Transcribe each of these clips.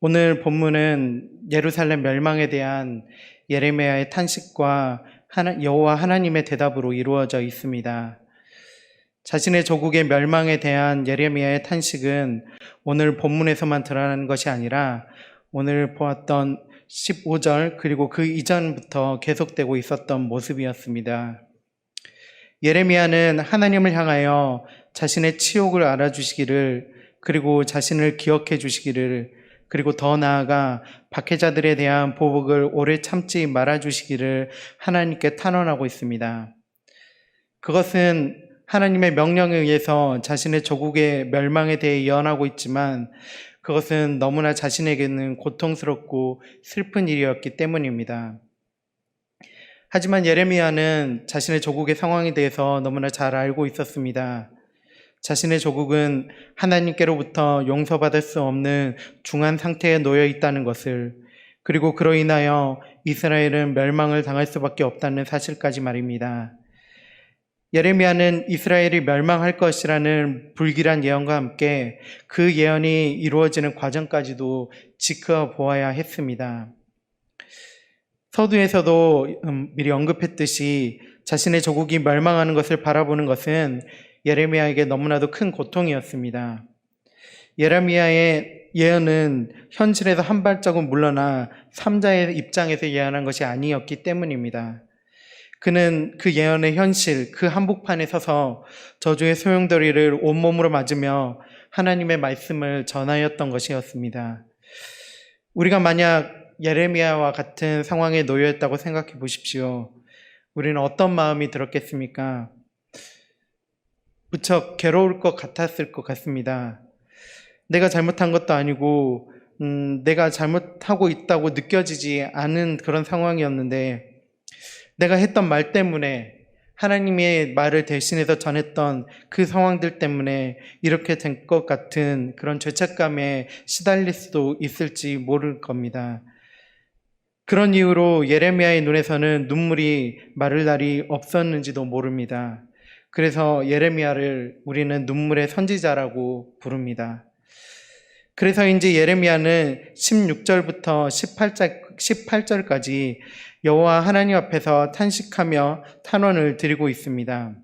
오늘 본문은 예루살렘 멸망에 대한 예레미야의 탄식과 여호와 하나님의 대답으로 이루어져 있습니다. 자신의 조국의 멸망에 대한 예레미야의 탄식은 오늘 본문에서만 드러나는 것이 아니라 오늘 보았던 15절 그리고 그 이전부터 계속되고 있었던 모습이었습니다. 예레미야는 하나님을 향하여 자신의 치욕을 알아주시기를, 그리고 자신을 기억해 주시기를, 그리고 더 나아가 박해자들에 대한 보복을 오래 참지 말아주시기를 하나님께 탄원하고 있습니다. 그것은 하나님의 명령에 의해서 자신의 조국의 멸망에 대해 예언하고 있지만 그것은 너무나 자신에게는 고통스럽고 슬픈 일이었기 때문입니다. 하지만 예레미야는 자신의 조국의 상황에 대해서 너무나 잘 알고 있었습니다. 자신의 조국은 하나님께로부터 용서받을 수 없는 중한 상태에 놓여 있다는 것을, 그리고 그로 인하여 이스라엘은 멸망을 당할 수밖에 없다는 사실까지 말입니다. 예레미야는 이스라엘이 멸망할 것이라는 불길한 예언과 함께 그 예언이 이루어지는 과정까지도 지켜보아야 했습니다. 서두에서도 미리 언급했듯이 자신의 조국이 멸망하는 것을 바라보는 것은 예레미야에게 너무나도 큰 고통이었습니다. 예레미야의 예언은 현실에서 한 발자국 물러나 삼자의 입장에서 예언한 것이 아니었기 때문입니다. 그는 그 예언의 현실, 그 한복판에 서서 저주의 소용돌이를 온몸으로 맞으며 하나님의 말씀을 전하였던 것이었습니다. 우리가 만약 예레미야와 같은 상황에 놓여 있다고 생각해 보십시오. 우리는 어떤 마음이 들었겠습니까? 무척 괴로울 것 같았을 것 같습니다. 내가 잘못한 것도 아니고 내가 잘못하고 있다고 느껴지지 않은 그런 상황이었는데, 내가 했던 말 때문에, 하나님의 말을 대신해서 전했던 그 상황들 때문에 이렇게 된 것 같은 그런 죄책감에 시달릴 수도 있을지 모를 겁니다. 그런 이유로 예레미야의 눈에서는 눈물이 마를 날이 없었는지도 모릅니다. 그래서 예레미야를 우리는 눈물의 선지자라고 부릅니다. 그래서인지 예레미야는 16절부터 18절까지 여호와 하나님 앞에서 탄식하며 탄원을 드리고 있습니다.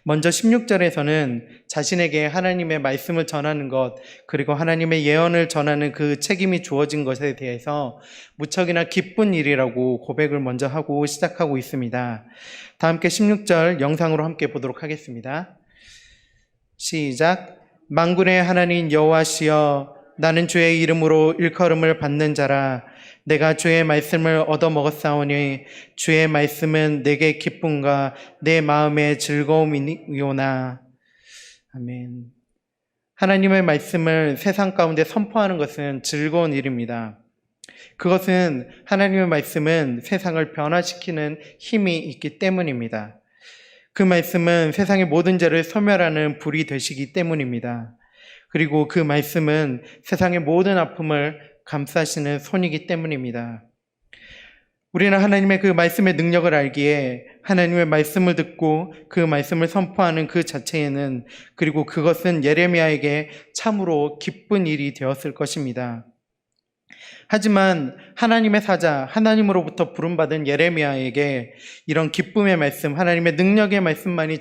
먼저 16절에서는 자신에게 하나님의 말씀을 전하는 것, 그리고 하나님의 예언을 전하는 그 책임이 주어진 것에 대해서 무척이나 기쁜 일이라고 고백을 먼저 하고 시작하고 있습니다. 다 함께 16절 영상으로 함께 보도록 하겠습니다. 시작. 만군의 하나님 여호와시여, 나는 주의 이름으로 일컬음을 받는 자라. 내가 주의 말씀을 얻어먹었사오니 주의 말씀은 내게 기쁨과 내 마음의 즐거움이오나. 아멘. 하나님의 말씀을 세상 가운데 선포하는 것은 즐거운 일입니다. 그것은 하나님의 말씀은 세상을 변화시키는 힘이 있기 때문입니다. 그 말씀은 세상의 모든 죄를 소멸하는 불이 되시기 때문입니다. 그리고 그 말씀은 세상의 모든 아픔을 감싸시는 손이기 때문입니다. 우리는 하나님의 그 말씀의 능력을 알기에 하나님의 말씀을 듣고 그 말씀을 선포하는 그 자체에는, 그리고 그것은 예레미야에게 참으로 기쁜 일이 되었을 것입니다. 하지만 하나님의 사자, 하나님으로부터 부름받은 예레미야에게 이런 기쁨의 말씀, 하나님의 능력의 말씀만이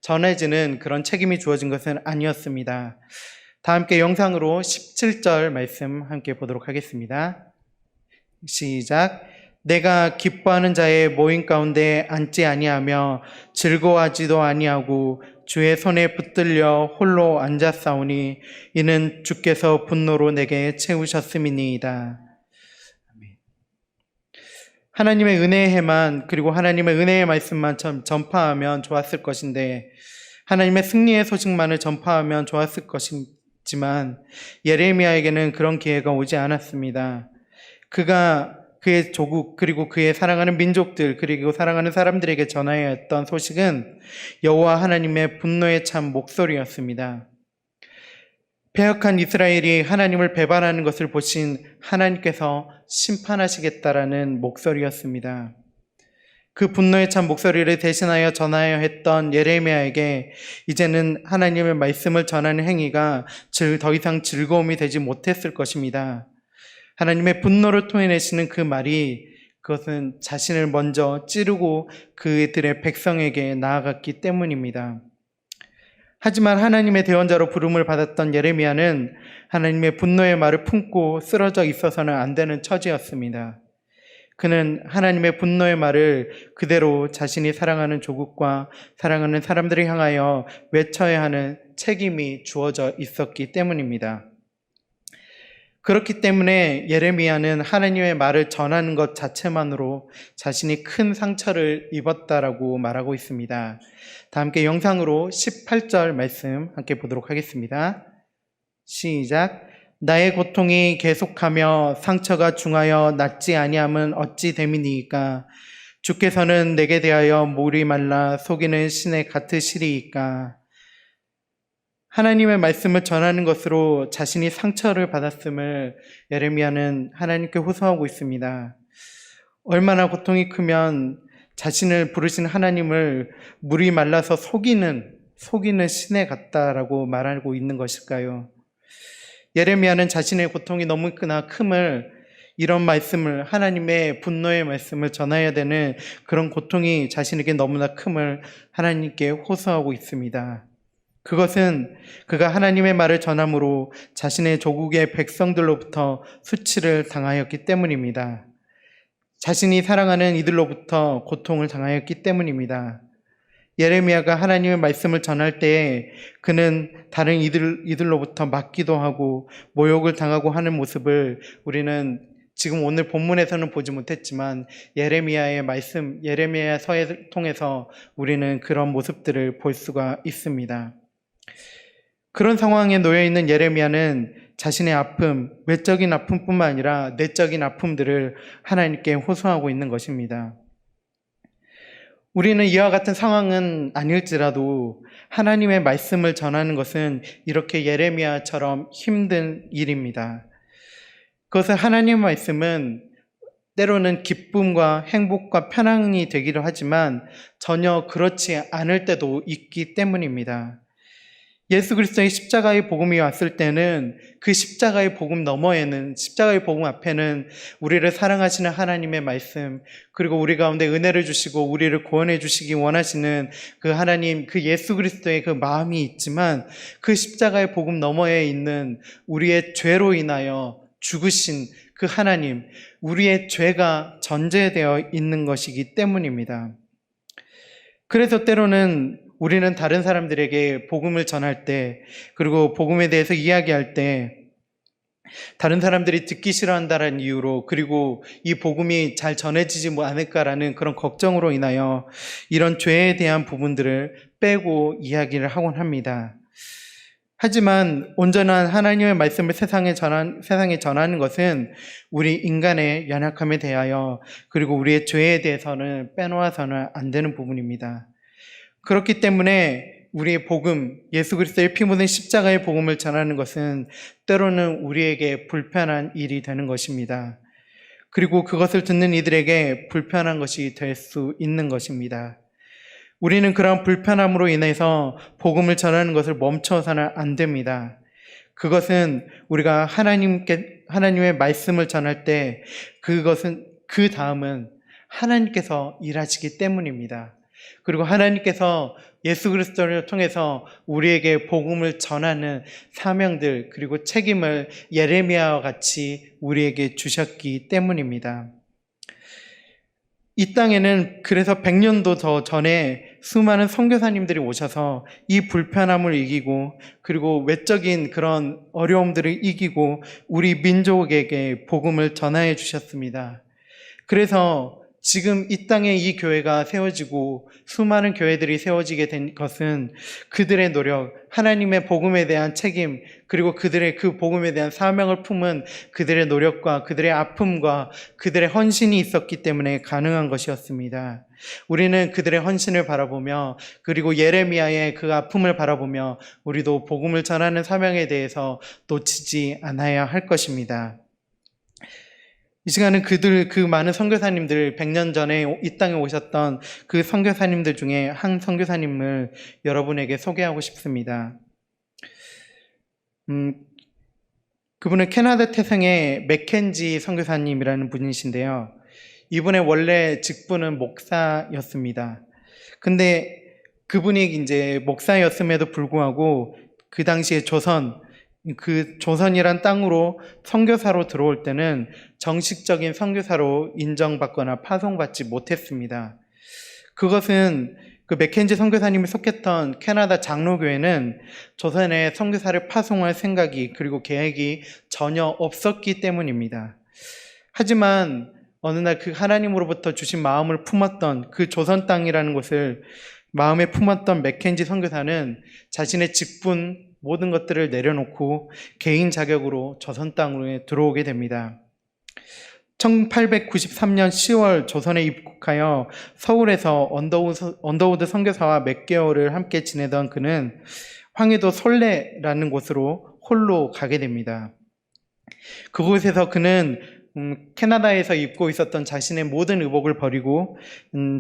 전해지는 그런 책임이 주어진 것은 아니었습니다. 다 함께 영상으로 17절 말씀 함께 보도록 하겠습니다. 시작. 내가 기뻐하는 자의 모임 가운데 앉지 아니하며 즐거워하지도 아니하고 주의 손에 붙들려 홀로 앉았사오니 이는 주께서 분노로 내게 채우셨음이니이다. 하나님의 은혜의 해만, 그리고 하나님의 은혜의 말씀만 전파하면 좋았을 것인데, 하나님의 승리의 소식만을 전파하면 좋았을 것이지만 예레미야에게는 그런 기회가 오지 않았습니다. 그가 그의 조국, 그리고 그의 사랑하는 민족들, 그리고 사랑하는 사람들에게 전하여야 했던 소식은 여호와 하나님의 분노에 찬 목소리였습니다. 패역한 이스라엘이 하나님을 배반하는 것을 보신 하나님께서 심판하시겠다라는 목소리였습니다. 그 분노에 찬 목소리를 대신하여 전하여 했던 예레미야에게 이제는 하나님의 말씀을 전하는 행위가 더 이상 즐거움이 되지 못했을 것입니다. 하나님의 분노를 토해내시는 그 말이 그것은 자신을 먼저 찌르고 그들의 백성에게 나아갔기 때문입니다. 하지만 하나님의 대언자로 부름을 받았던 예레미야는 하나님의 분노의 말을 품고 쓰러져 있어서는 안 되는 처지였습니다. 그는 하나님의 분노의 말을 그대로 자신이 사랑하는 조국과 사랑하는 사람들을 향하여 외쳐야 하는 책임이 주어져 있었기 때문입니다. 그렇기 때문에 예레미야는 하나님의 말을 전하는 것 자체만으로 자신이 큰 상처를 입었다라고 말하고 있습니다. 다 함께 영상으로 18절 말씀 함께 보도록 하겠습니다. 시작. 나의 고통이 계속하며 상처가 중하여 낫지 아니함은 어찌 됨이니이까? 주께서는 내게 대하여 물이 말라 속이는 신에 같으시리이까? 하나님의 말씀을 전하는 것으로 자신이 상처를 받았음을 예레미야는 하나님께 호소하고 있습니다. 얼마나 고통이 크면 자신을 부르신 하나님을 물이 말라서 속이는 신에 같다라고 말하고 있는 것일까요? 예레미야는 자신의 고통이 너무나 큼을 이런 말씀을 하나님의 분노의 말씀을 전해야 되는 그런 고통이 자신에게 너무나 큼을 하나님께 호소하고 있습니다. 그것은 그가 하나님의 말을 전함으로 자신의 조국의 백성들로부터 수치를 당하였기 때문입니다. 자신이 사랑하는 이들로부터 고통을 당하였기 때문입니다. 예레미야가 하나님의 말씀을 전할 때에 그는 다른 이들로부터 맞기도 하고 모욕을 당하고 하는 모습을 우리는 지금 오늘 본문에서는 보지 못했지만 예레미야의 말씀, 예레미야서를 통해서 우리는 그런 모습들을 볼 수가 있습니다. 그런 상황에 놓여 있는 예레미야는 자신의 아픔, 외적인 아픔뿐만 아니라 내적인 아픔들을 하나님께 호소하고 있는 것입니다. 우리는 이와 같은 상황은 아닐지라도 하나님의 말씀을 전하는 것은 이렇게 예레미야처럼 힘든 일입니다. 그것은 하나님의 말씀은 때로는 기쁨과 행복과 편안이 되기도 하지만 전혀 그렇지 않을 때도 있기 때문입니다. 예수 그리스도의 십자가의 복음이 왔을 때는 그 십자가의 복음 너머에는, 십자가의 복음 앞에는 우리를 사랑하시는 하나님의 말씀, 그리고 우리 가운데 은혜를 주시고 우리를 구원해 주시기 원하시는 그 하나님, 그 예수 그리스도의 그 마음이 있지만 그 십자가의 복음 너머에 있는 우리의 죄로 인하여 죽으신 그 하나님, 우리의 죄가 전제되어 있는 것이기 때문입니다. 그래서 때로는 우리는 다른 사람들에게 복음을 전할 때, 그리고 복음에 대해서 이야기할 때 다른 사람들이 듣기 싫어한다는 이유로, 그리고 이 복음이 잘 전해지지 않을까라는 그런 걱정으로 인하여 이런 죄에 대한 부분들을 빼고 이야기를 하곤 합니다. 하지만 온전한 하나님의 말씀을 세상에 전하는 것은 우리 인간의 연약함에 대하여, 그리고 우리의 죄에 대해서는 빼놓아서는 안 되는 부분입니다. 그렇기 때문에 우리의 복음, 예수 그리스도의 피 묻은 십자가의 복음을 전하는 것은 때로는 우리에게 불편한 일이 되는 것입니다. 그리고 그것을 듣는 이들에게 불편한 것이 될 수 있는 것입니다. 우리는 그런 불편함으로 인해서 복음을 전하는 것을 멈춰서는 안 됩니다. 그것은 우리가 하나님의 말씀을 전할 때 그 다음은 하나님께서 일하시기 때문입니다. 그리고 하나님께서 예수 그리스도를 통해서 우리에게 복음을 전하는 사명들, 그리고 책임을 예레미야와 같이 우리에게 주셨기 때문입니다. 이 땅에는 그래서 100년도 더 전에 수많은 선교사님들이 오셔서 이 불편함을 이기고, 그리고 외적인 그런 어려움들을 이기고 우리 민족에게 복음을 전하여 주셨습니다. 그래서 지금 이 땅에 이 교회가 세워지고 수많은 교회들이 세워지게 된 것은 그들의 노력, 하나님의 복음에 대한 책임, 그리고 그들의 그 복음에 대한 사명을 품은 그들의 노력과 그들의 아픔과 그들의 헌신이 있었기 때문에 가능한 것이었습니다. 우리는 그들의 헌신을 바라보며, 그리고 예레미야의 그 아픔을 바라보며 우리도 복음을 전하는 사명에 대해서 놓치지 않아야 할 것입니다. 이 시간은 그 많은 선교사님들, 100년 전에 이 땅에 오셨던 그 선교사님들 중에 한 선교사님을 여러분에게 소개하고 싶습니다. 그분은 캐나다 태생의 맥켄지 선교사님이라는 분이신데요. 이분의 원래 직분은 목사였습니다. 근데 그분이 이제 목사였음에도 불구하고 그 당시에 조선이란 땅으로 선교사로 들어올 때는 정식적인 선교사로 인정받거나 파송받지 못했습니다. 그것은 그 맥켄지 선교사님이 속했던 캐나다 장로교회는 조선에 선교사를 파송할 생각이 그리고 계획이 전혀 없었기 때문입니다. 하지만 어느 날 그 하나님으로부터 주신 마음을 품었던 그 조선 땅이라는 곳을 마음에 품었던 맥켄지 선교사는 자신의 직분 모든 것들을 내려놓고 개인 자격으로 조선 땅으로 들어오게 됩니다. 1893년 10월 조선에 입국하여 서울에서 언더우드 선교사와 몇 개월을 함께 지내던 그는 황해도 솔레라는 곳으로 홀로 가게 됩니다. 그곳에서 그는 캐나다에서 입고 있었던 자신의 모든 의복을 버리고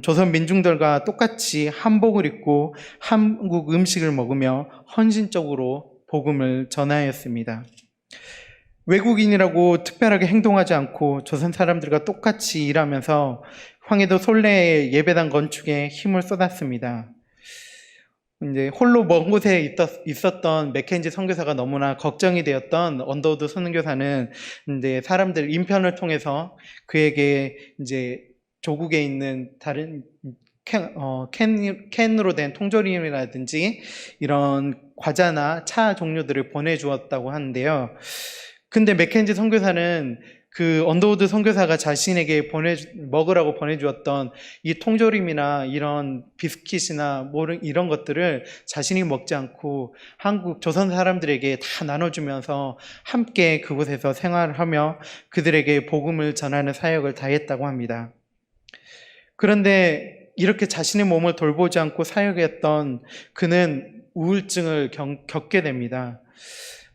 조선 민중들과 똑같이 한복을 입고 한국 음식을 먹으며 헌신적으로 복음을 전하였습니다. 외국인이라고 특별하게 행동하지 않고 조선 사람들과 똑같이 일하면서 황해도 솔레의 예배당 건축에 힘을 쏟았습니다. 이제 홀로 먼 곳에 있었던 맥켄지 선교사가 너무나 걱정이 되었던 언더우드 선교사는 이제 사람들 인편을 통해서 그에게 이제 조국에 있는 다른 캔으로 된 통조림이라든지 이런 과자나 차 종류들을 보내주었다고 하는데요. 근데 맥켄지 선교사는 그 언더우드 선교사가 자신에게 먹으라고 보내주었던 이 통조림이나 이런 비스킷이나 이런 것들을 자신이 먹지 않고 한국 조선 사람들에게 다 나눠주면서 함께 그곳에서 생활하며 그들에게 복음을 전하는 사역을 다했다고 합니다. 그런데 이렇게 자신의 몸을 돌보지 않고 사역했던 그는 우울증을 겪게 됩니다.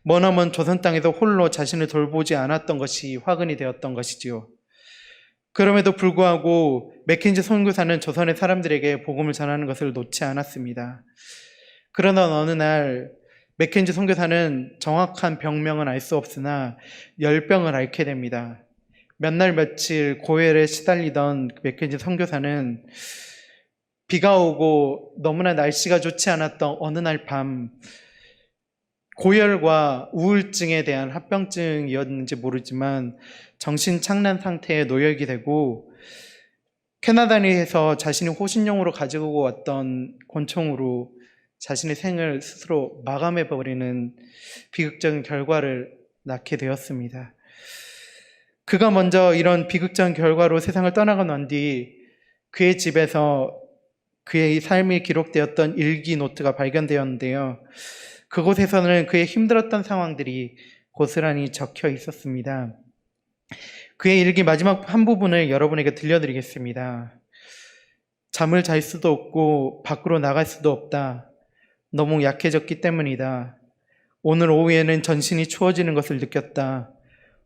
머나먼 조선 땅에서 홀로 자신을 돌보지 않았던 것이 화근이 되었던 것이지요. 그럼에도 불구하고 맥켄지 선교사는 조선의 사람들에게 복음을 전하는 것을 놓지 않았습니다. 그러던 어느 날 맥켄지 선교사는 정확한 병명은 알 수 없으나 열병을 앓게 됩니다. 몇 날 며칠 고열에 시달리던 맥켄지 선교사는 비가 오고 너무나 날씨가 좋지 않았던 어느 날 밤 고열과 우울증에 대한 합병증이었는지 모르지만 정신착란 상태에 노역이 되고 캐나다에서 자신이 호신용으로 가지고 왔던 권총으로 자신의 생을 스스로 마감해버리는 비극적인 결과를 낳게 되었습니다. 그가 먼저 이런 비극적인 결과로 세상을 떠나고 난 뒤 그의 집에서 그의 삶이 기록되었던 일기 노트가 발견되었는데요. 그곳에서는 그의 힘들었던 상황들이 고스란히 적혀 있었습니다. 그의 일기 마지막 한 부분을 여러분에게 들려드리겠습니다. 잠을 잘 수도 없고 밖으로 나갈 수도 없다. 너무 약해졌기 때문이다. 오늘 오후에는 전신이 추워지는 것을 느꼈다.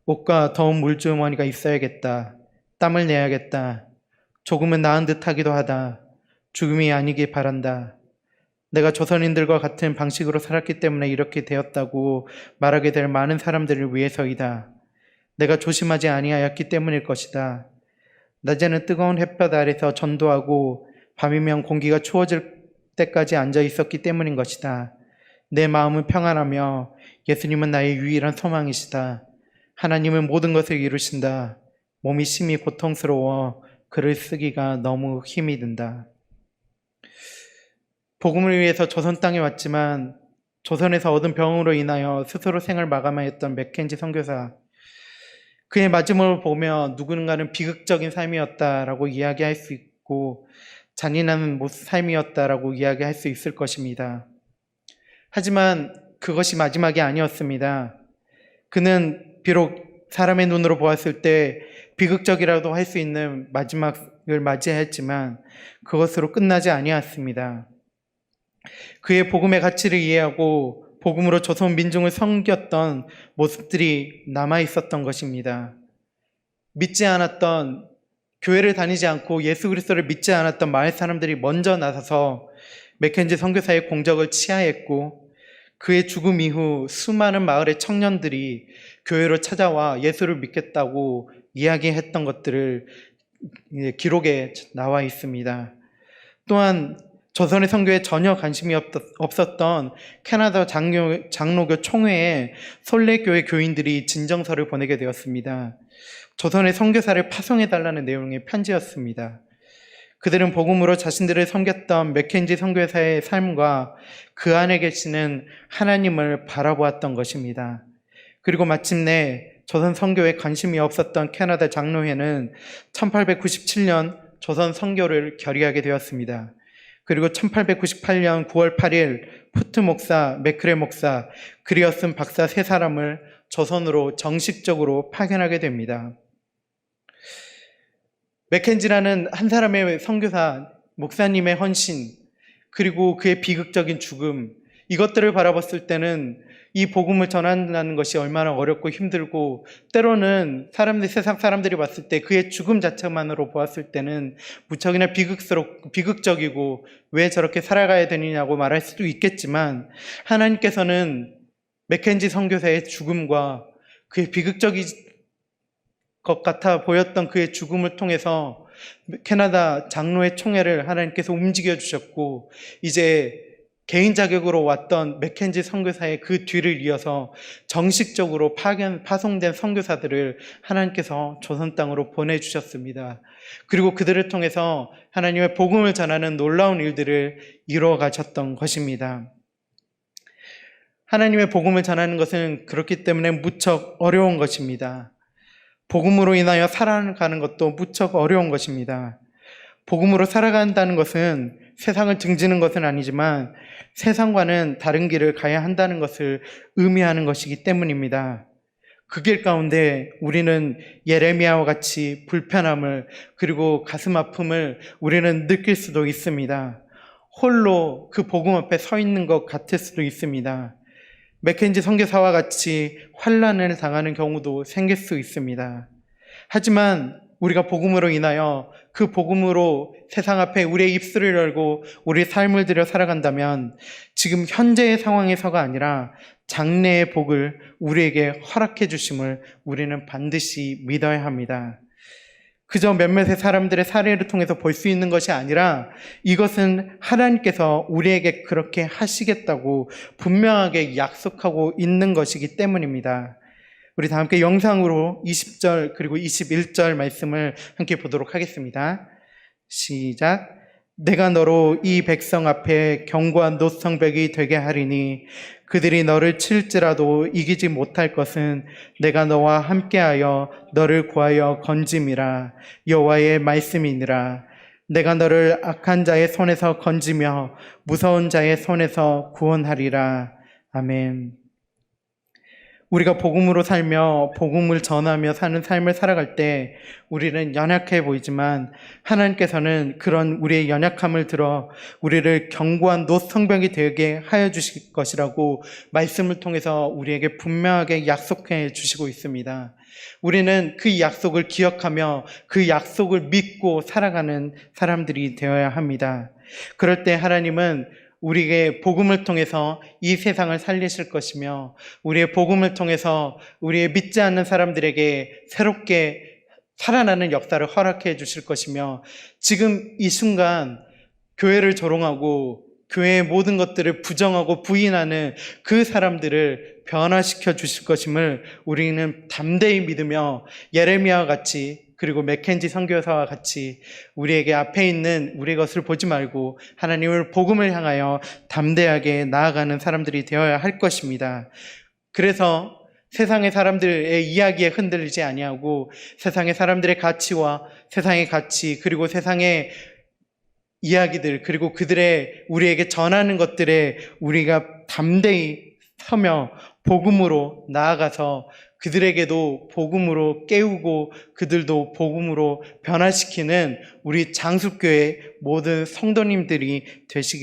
옷과 더운 물주머니가 있어야겠다. 땀을 내야겠다. 조금은 나은 듯하기도 하다. 죽음이 아니길 바란다. 내가 조선인들과 같은 방식으로 살았기 때문에 이렇게 되었다고 말하게 될 많은 사람들을 위해서이다. 내가 조심하지 아니하였기 때문일 것이다. 낮에는 뜨거운 햇볕 아래서 전도하고 밤이면 공기가 추워질 때까지 앉아 있었기 때문인 것이다. 내 마음은 평안하며 예수님은 나의 유일한 소망이시다. 하나님은 모든 것을 이루신다. 몸이 심히 고통스러워 글을 쓰기가 너무 힘이 든다. 복음을 위해서 조선 땅에 왔지만 조선에서 얻은 병으로 인하여 스스로 생을 마감하였던 맥켄지 선교사. 그의 마지막을 보며 누군가는 비극적인 삶이었다라고 이야기할 수 있고 잔인한 삶이었다라고 이야기할 수 있을 것입니다. 하지만 그것이 마지막이 아니었습니다. 그는 비록 사람의 눈으로 보았을 때 비극적이라도 할 수 있는 마지막을 맞이했지만 그것으로 끝나지 아니었습니다. 그의 복음의 가치를 이해하고 복음으로 조선 민중을 섬겼던 모습들이 남아 있었던 것입니다. 믿지 않았던, 교회를 다니지 않고 예수 그리스도를 믿지 않았던 마을 사람들이 먼저 나서서 맥켄지 선교사의 공적을 치하했고, 그의 죽음 이후 수많은 마을의 청년들이 교회로 찾아와 예수를 믿겠다고 이야기했던 것들을 기록에 나와 있습니다. 또한 조선의 선교에 전혀 관심이 없었던 캐나다 장로교 총회에 솔레교회 교인들이 진정서를 보내게 되었습니다. 조선의 선교사를 파송해달라는 내용의 편지였습니다. 그들은 복음으로 자신들을 섬겼던 맥켄지 선교사의 삶과 그 안에 계시는 하나님을 바라보았던 것입니다. 그리고 마침내 조선 선교에 관심이 없었던 캐나다 장로회는 1897년 조선 선교를 결의하게 되었습니다. 그리고 1898년 9월 8일 푸트 목사, 맥크레 목사, 그리어슨 박사 세 사람을 조선으로 정식적으로 파견하게 됩니다. 맥켄지라는 한 사람의 선교사, 목사님의 헌신, 그리고 그의 비극적인 죽음, 이것들을 바라봤을 때는 이 복음을 전한다는 것이 얼마나 어렵고 힘들고, 때로는 세상 사람들이 봤을 때 그의 죽음 자체만으로 보았을 때는 무척이나 비극적이고 왜 저렇게 살아가야 되느냐고 말할 수도 있겠지만, 하나님께서는 맥켄지 선교사의 죽음과 그의 비극적인 것 같아 보였던 그의 죽음을 통해서 캐나다 장로회 총회를 하나님께서 움직여 주셨고, 이제 개인 자격으로 왔던 맥켄지 선교사의 그 뒤를 이어서 정식적으로 파송된 선교사들을 하나님께서 조선 땅으로 보내주셨습니다. 그리고 그들을 통해서 하나님의 복음을 전하는 놀라운 일들을 이루어 가셨던 것입니다. 하나님의 복음을 전하는 것은 그렇기 때문에 무척 어려운 것입니다. 복음으로 인하여 살아가는 것도 무척 어려운 것입니다. 복음으로 살아간다는 것은 세상을 등지는 것은 아니지만 세상과는 다른 길을 가야 한다는 것을 의미하는 것이기 때문입니다. 그 길 가운데 우리는 예레미야와 같이 불편함을, 그리고 가슴 아픔을 우리는 느낄 수도 있습니다. 홀로 그 복음 앞에 서 있는 것 같을 수도 있습니다. 맥켄지 선교사와 같이 환난을 당하는 경우도 생길 수 있습니다. 하지만 우리가 복음으로 인하여 그 복음으로 세상 앞에 우리의 입술을 열고 우리의 삶을 들여 살아간다면 지금 현재의 상황에서가 아니라 장래의 복을 우리에게 허락해 주심을 우리는 반드시 믿어야 합니다. 그저 몇몇의 사람들의 사례를 통해서 볼 수 있는 것이 아니라 이것은 하나님께서 우리에게 그렇게 하시겠다고 분명하게 약속하고 있는 것이기 때문입니다. 우리 다 함께 영상으로 20절 그리고 21절 말씀을 함께 보도록 하겠습니다. 시작. 내가 너로 이 백성 앞에 견고한 노성벽이 되게 하리니 그들이 너를 칠지라도 이기지 못할 것은 내가 너와 함께하여 너를 구하여 건짐이라. 여호와의 말씀이니라. 내가 너를 악한 자의 손에서 건지며 무서운 자의 손에서 구원하리라. 아멘. 우리가 복음으로 살며 복음을 전하며 사는 삶을 살아갈 때 우리는 연약해 보이지만 하나님께서는 그런 우리의 연약함을 들어 우리를 견고한 노성벽이 되게 하여 주실 것이라고 말씀을 통해서 우리에게 분명하게 약속해 주시고 있습니다. 우리는 그 약속을 기억하며 그 약속을 믿고 살아가는 사람들이 되어야 합니다. 그럴 때 하나님은 우리의 복음을 통해서 이 세상을 살리실 것이며 우리의 복음을 통해서 우리의 믿지 않는 사람들에게 새롭게 살아나는 역사를 허락해 주실 것이며 지금 이 순간 교회를 조롱하고 교회의 모든 것들을 부정하고 부인하는 그 사람들을 변화시켜 주실 것임을 우리는 담대히 믿으며 예레미야와 같이 그리고 맥켄지 선교사와 같이 우리에게 앞에 있는 우리의 것을 보지 말고 하나님을 복음을 향하여 담대하게 나아가는 사람들이 되어야 할 것입니다. 그래서 세상의 사람들의 이야기에 흔들리지 아니하고 세상의 사람들의 가치와 세상의 가치 그리고 세상의 이야기들 그리고 그들의 우리에게 전하는 것들에 우리가 담대히 서며 복음으로 나아가서 그들에게도 복음으로 깨우고 그들도 복음으로 변화시키는 우리 장수교회 모든 성도님들이 되시길